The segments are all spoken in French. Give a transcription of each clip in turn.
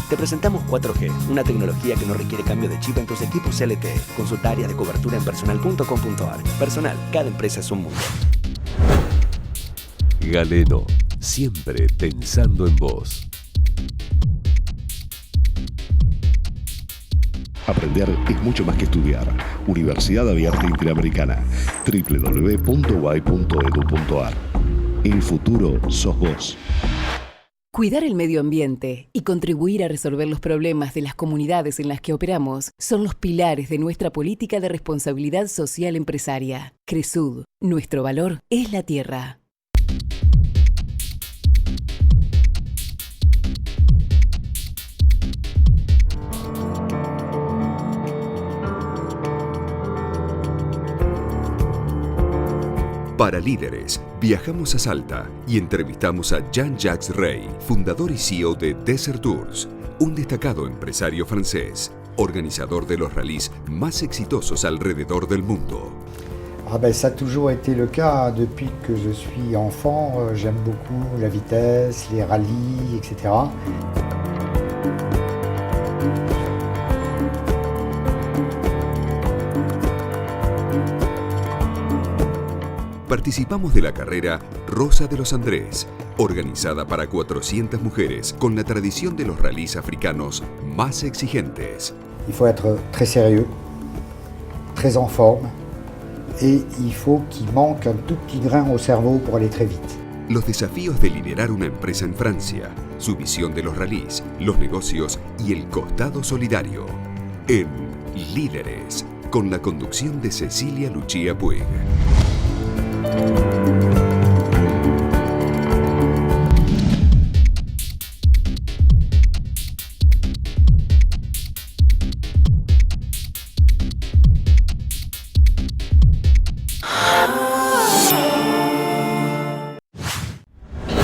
Te presentamos 4G, una tecnología que no requiere cambio de chip en tus equipos LTE. Consulta áreas de cobertura en personal.com.ar. Personal, cada empresa es un mundo. Galeno, siempre pensando en vos. Aprender es mucho más que estudiar. Universidad Abierta Interamericana. www.uay.edu.ar. El futuro sos vos. Cuidar el medio ambiente y contribuir a resolver los problemas de las comunidades en las que operamos son los pilares de nuestra política de responsabilidad social empresaria. Cresud, nuestro valor es la tierra. Para Líderes, viajamos a Salta y entrevistamos a Jean-Jacques Rey, fundador y CEO de Desert Tours, un destacado empresario francés, organizador de los rallies más exitosos alrededor del mundo. Ça a toujours été le cas depuis que je suis enfant. J'aime beaucoup la vitesse, les rallyes, etc. Participamos de la carrera Rosa de los Andrés, organizada para 400 mujeres con la tradición de los rallies africanos más exigentes. Il faut être très sérieux, très en forme, et il faut qu'il manque un tout petit grain au cerveau pour aller très vite. Los desafíos de liderar una empresa en Francia, su visión de los rallies, los negocios y el costado solidario. En Líderes, con la conducción de Cecilia Lucía Puig.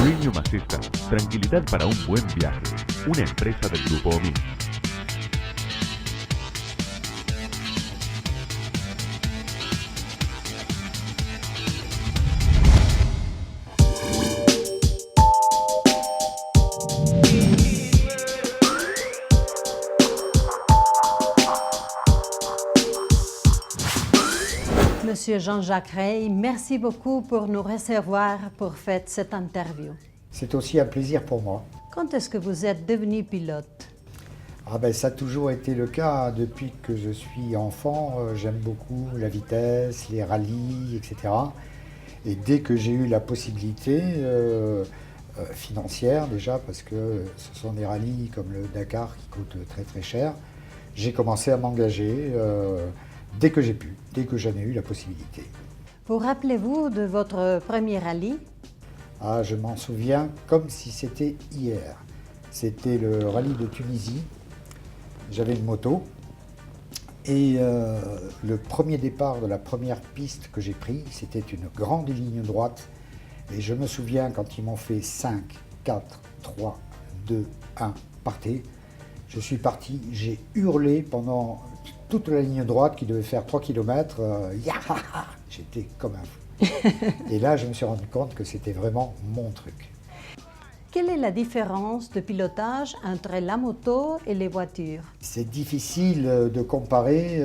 Dueño Maceta, tranquilidad para un buen viaje. Una empresa del Grupo OMI. Monsieur Jean-Jacques Rey, merci beaucoup pour nous recevoir pour faire cette interview. C'est aussi un plaisir pour moi. Quand est-ce que vous êtes devenu pilote? Ça a toujours été le cas depuis que je suis enfant. J'aime beaucoup la vitesse, les rallyes, etc. Et dès que j'ai eu la possibilité financière déjà, parce que ce sont des rallyes comme le Dakar qui coûtent très très cher, j'ai commencé à m'engager dès que j'ai pu, dès que j'en ai eu la possibilité. Vous rappelez-vous de votre premier rallye? Je m'en souviens comme si c'était hier. C'était le rallye de Tunisie. J'avais une moto et le premier départ de la première piste que j'ai pris, c'était une grande ligne droite. Et je me souviens quand ils m'ont fait 5, 4, 3, 2, 1, partez. Je suis parti, j'ai hurlé pendant toute la ligne droite qui devait faire 3 km. J'étais comme un fou. Et là, je me suis rendu compte que c'était vraiment mon truc. Quelle est la différence de pilotage entre la moto et les voitures? C'est difficile de comparer.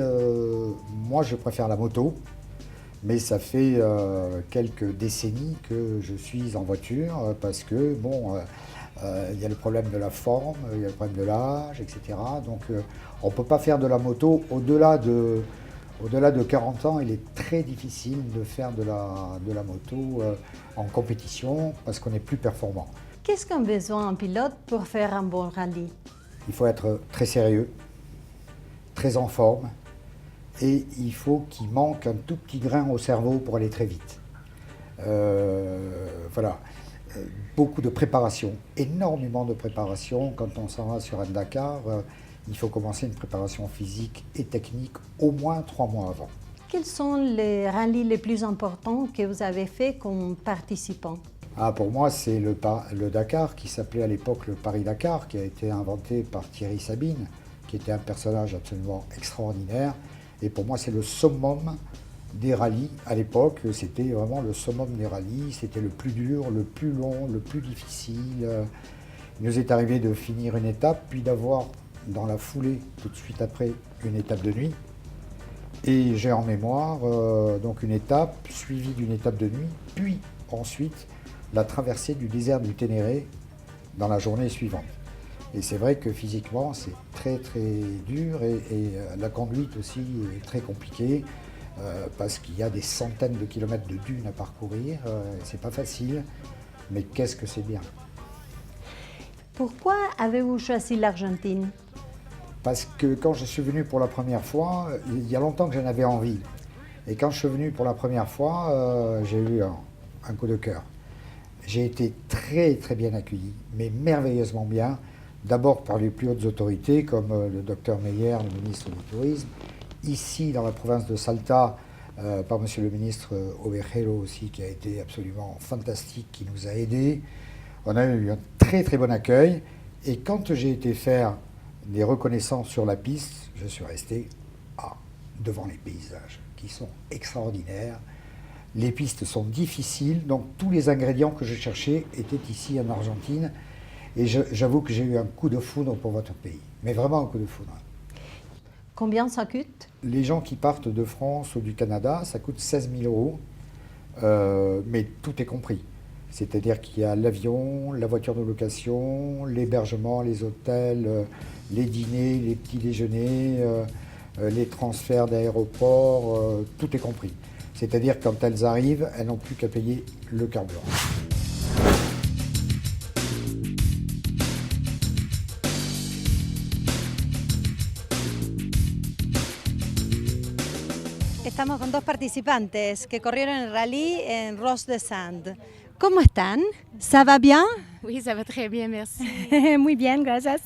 Moi, je préfère la moto. Mais ça fait quelques décennies que je suis en voiture parce que, il y a le problème de la forme, il y a le problème de l'âge, etc. Donc on ne peut pas faire de la moto au-delà de 40 ans. Il est très difficile de faire de la moto en compétition parce qu'on est plus performant. Qu'est-ce qu'un besoin un pilote pour faire un bon rallye? Il faut être très sérieux, très en forme, et il faut qu'il manque un tout petit grain au cerveau pour aller très vite. Voilà. Beaucoup de préparation, énormément de préparation. Quand on s'en va sur un Dakar, il faut commencer une préparation physique et technique au moins 3 mois avant. Quels sont les rallyes les plus importants que vous avez fait comme participant? Pour moi, c'est le Dakar, qui s'appelait à l'époque le Paris-Dakar, qui a été inventé par Thierry Sabine, qui était un personnage absolument extraordinaire. Et pour moi, c'est le summum des rallyes. À l'époque, c'était vraiment le summum des rallyes. C'était le plus dur, le plus long, le plus difficile. Il nous est arrivé de finir une étape, puis d'avoir dans la foulée, tout de suite après, une étape de nuit. Et j'ai en mémoire donc une étape suivie d'une étape de nuit, puis ensuite la traversée du désert du Ténéré dans la journée suivante. Et c'est vrai que physiquement c'est très dur et la conduite aussi est très compliquée parce qu'il y a des centaines de kilomètres de dunes à parcourir, c'est pas facile, mais qu'est-ce que c'est bien. Pourquoi avez-vous choisi l'Argentine? Parce que quand je suis venu pour la première fois, il y a longtemps que j'en avais envie. Et quand je suis venu pour la première fois, j'ai eu un coup de cœur. J'ai été très bien accueilli, mais merveilleusement bien. D'abord par les plus hautes autorités, comme le docteur Meyer, le ministre du Tourisme. Ici, dans la province de Salta, par monsieur le ministre Ovejero aussi, qui a été absolument fantastique, qui nous a aidés. On a eu un très bon accueil. Et quand j'ai été faire des reconnaissances sur la piste, je suis resté devant les paysages qui sont extraordinaires. Les pistes sont difficiles, donc tous les ingrédients que je cherchais étaient ici en Argentine. Et j'avoue que j'ai eu un coup de foudre pour votre pays, mais vraiment un coup de foudre. Combien ça coûte? Les gens qui partent de France ou du Canada, ça coûte 16 000 €, mais tout est compris. C'est-à-dire qu'il y a l'avion, la voiture de location, l'hébergement, les hôtels, les dîners, les petits déjeuners, les transferts d'aéroport, tout est compris. C'est-à-dire que quand elles arrivent, elles n'ont plus qu'à payer le carburant. Estamos con dos participantes que corrieron el rallye en Ros de Sand. ¿Cómo están? ¿Ça va bien? Oui, ça va très bien, merci. Muy bien, gracias.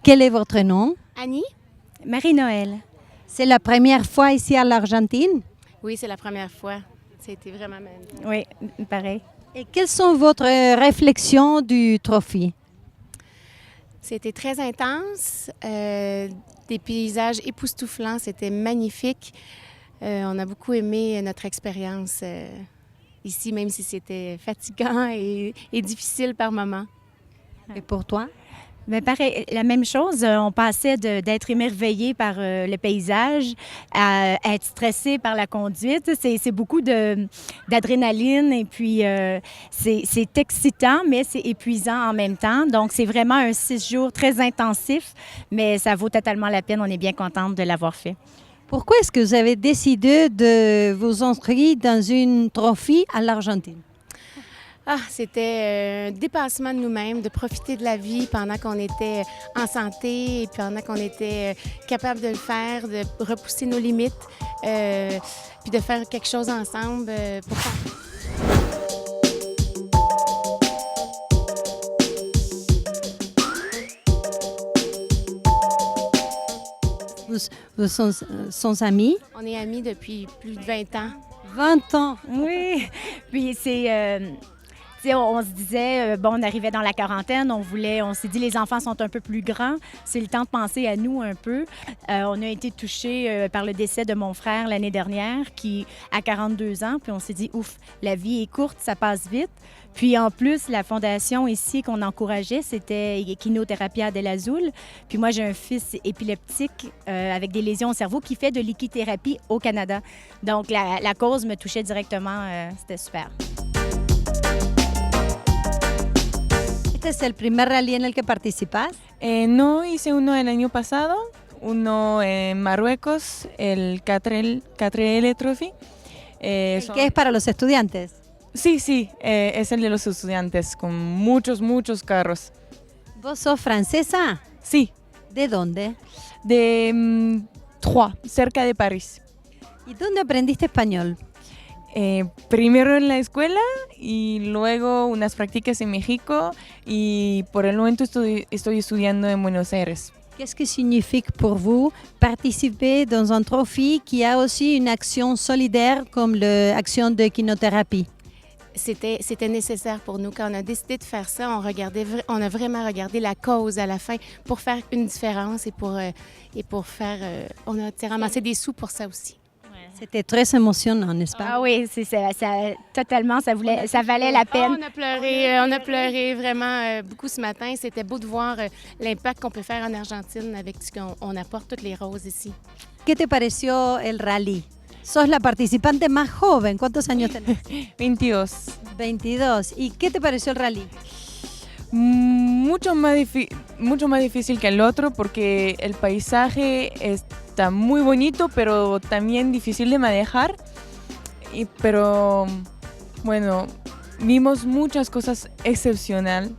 Quel est votre nom? Annie? Marie-Noël. C'est la première fois ici à l'Argentine? Oui, c'est la première fois. C'était vraiment magnifique. Oui, pareil. Et quelles sont votre réflexions du trophée? C'était très intense, des paysages époustouflants, c'était magnifique. On a beaucoup aimé notre expérience ici, même si c'était fatigant et difficile par moments. Et pour toi? Mais pareil, la même chose, on passait d'être émerveillé par le paysage à être stressé par la conduite. C'est beaucoup d'adrénaline et puis c'est excitant, mais c'est épuisant en même temps. Donc, c'est vraiment un 6 jours très intensif, mais ça vaut totalement la peine. On est bien contente de l'avoir fait. Pourquoi est-ce que vous avez décidé de vous inscrire dans une trophée à l'Argentine? C'était un dépassement de nous-mêmes, de profiter de la vie pendant qu'on était en santé et pendant qu'on était capable de le faire, de repousser nos limites, puis de faire quelque chose ensemble pour faire. Vous sont amis? On est amis depuis plus de 20 ans. 20 ans! Oui, puis on se disait, on arrivait dans la quarantaine, on s'est dit les enfants sont un peu plus grands, c'est le temps de penser à nous un peu. On a été touchés par le décès de mon frère l'année dernière qui a 42 ans, puis on s'est dit ouf, la vie est courte, ça passe vite. Puis en plus, la fondation ici qu'on encourageait, c'était Equinoterapia del Azul. Puis moi, j'ai un fils épileptique avec des lésions au cerveau qui fait de l'équithérapie au Canada. Donc la cause me touchait directement, c'était super. ¿Este es el primer rally en el que participas? No, hice uno el año pasado, uno en Marruecos, el Catrel Trophy. ¿Qué es para los estudiantes? Sí, es el de los estudiantes, con muchos carros. ¿Vos sos francesa? Sí. ¿De dónde? De Troyes, cerca de París. ¿Y dónde aprendiste español? Primero en la escuela y luego unas prácticas en México y por el momento estoy estudiando en Buenos Aires. Qu'est-ce que signifie pour vous participer dans un trophée qui a aussi une action solidaire comme l'action de équinothérapie? C'était nécessaire pour nous. Quand on a décidé de faire ça, on a vraiment regardé la cause à la fin pour faire une différence et pour faire... on a ramassé des sous pour ça aussi. C'était très émotionnant, n'est-ce pas? Ah oui, totalement, ça valait la peine. On a pleuré vraiment beaucoup ce matin. C'était beau de voir l'impact qu'on peut faire en Argentine avec ce qu'on apporte toutes les roses ici. ¿Qué te pareció el rally? Sos la participante más joven. ¿Cuántos años tenés? 22. 22. ¿Y qué te pareció el rally? Mucho más difícil que el otro porque el paisaje está muy bonito, pero también difícil de manejar. Pero bueno, vimos muchas cosas excepcionales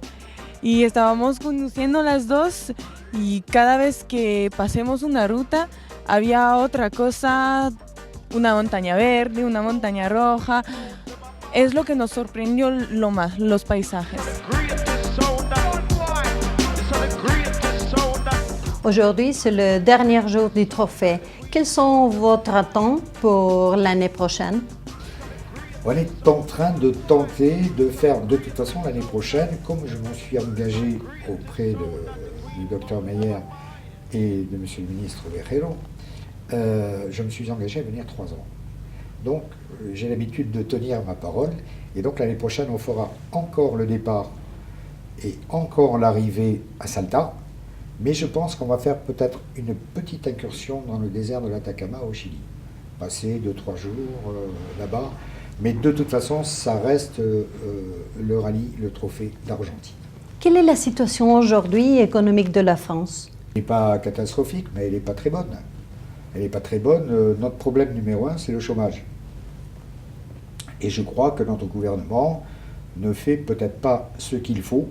y estábamos conduciendo las dos y cada vez que pasemos una ruta había otra cosa, una montaña verde, una montaña roja. Es lo que nos sorprendió lo más, los paisajes. Aujourd'hui, c'est le dernier jour du trophée. Quelles sont vos attentes pour l'année prochaine? On est en train de tenter de faire de toute façon l'année prochaine, comme je m'en suis engagé auprès du docteur Meyer et de monsieur le ministre Guerrero, je me suis engagé à venir 3 ans. Donc j'ai l'habitude de tenir ma parole et donc l'année prochaine on fera encore le départ et encore l'arrivée à Salta. Mais je pense qu'on va faire peut-être une petite incursion dans le désert de l'Atacama au Chili. Passer 2-3 jours là-bas. Mais de toute façon, ça reste le rallye, le trophée d'Argentine. Quelle est la situation aujourd'hui économique de la France? Elle n'est pas catastrophique, mais elle n'est pas très bonne. Elle n'est pas très bonne. Notre problème numéro 1, c'est le chômage. Et je crois que notre gouvernement ne fait peut-être pas ce qu'il faut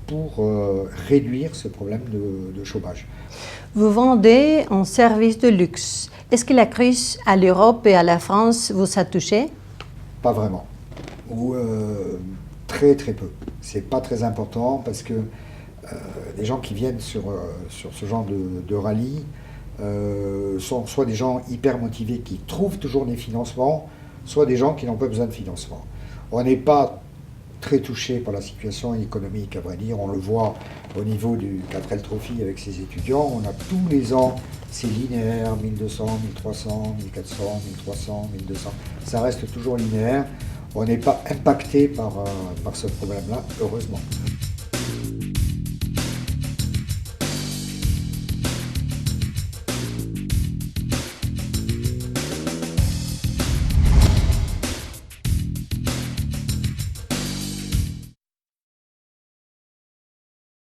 pour réduire ce problème de chômage. Vous vendez un service de luxe. Est-ce que la crise à l'Europe et à la France vous a touché? Pas vraiment. Ou très très peu. C'est pas très important parce que les gens qui viennent sur ce genre de rallye sont soit des gens hyper motivés qui trouvent toujours des financements, soit des gens qui n'ont pas besoin de financement. On n'est pas très touché par la situation économique, à vrai dire. On le voit au niveau du 4L Trophy avec ses étudiants. On a tous les ans, c'est linéaire, 1200, 1300, 1400, 1300, 1200. Ça reste toujours linéaire. On n'est pas impacté par ce problème-là, heureusement.